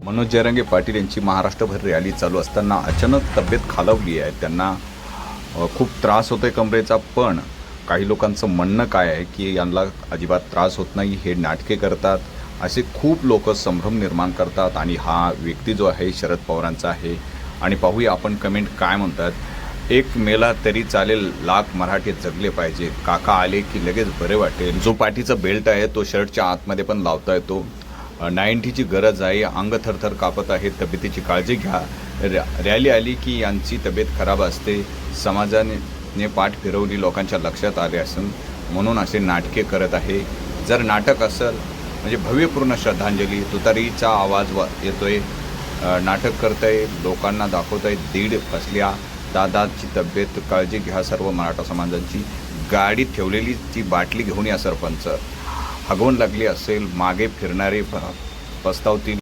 मनोज जयरंगे पाटील यांची महाराष्ट्रभर रॅली चालू असताना अचानक तब्येत खालावली आहे. त्यांना खूप त्रास होतोय कमरेचा. पण काही लोकांचं म्हणणं काय आहे की यांना अजिबात त्रास होत नाही, हे नाटके करतात, असे खूप लोक संभ्रम निर्माण करतात. आणि हा व्यक्ती जो आहे शरद पवारांचा आहे. आणि पाहूया आपण कमेंट काय म्हणतात. एक मेला तरी चालेल, लाख मराठी जगले पाहिजे, काका आले की लगेच बरे वाटेल. जो पाठीचा बेल्ट आहे तो शर्टच्या आतमध्ये पण लावता येतो. 90ची गरज आहे, अंग थरथर कापत आहे, तब्येतीची काळजी घ्या. रॅली आली की यांची तब्येत खराब असते. समाजाने पाठ फिरवली, लोकांच्या लक्षात आले असून म्हणून असे नाटके करत आहे. जर नाटक असेल म्हणजे भव्यपूर्ण श्रद्धांजली, तुतारीचा आवाज येतोय, नाटक करतंय, लोकांना दाखवतंय दीड फसल्या, दादाची तब्येत काळजी घ्या. सर्व मराठा समाजाची गाडीत ठेवलेली ती बाटली घेऊन या सरपंच. हगवण लागली असेल, मागे फिरणारे पस्तावतील.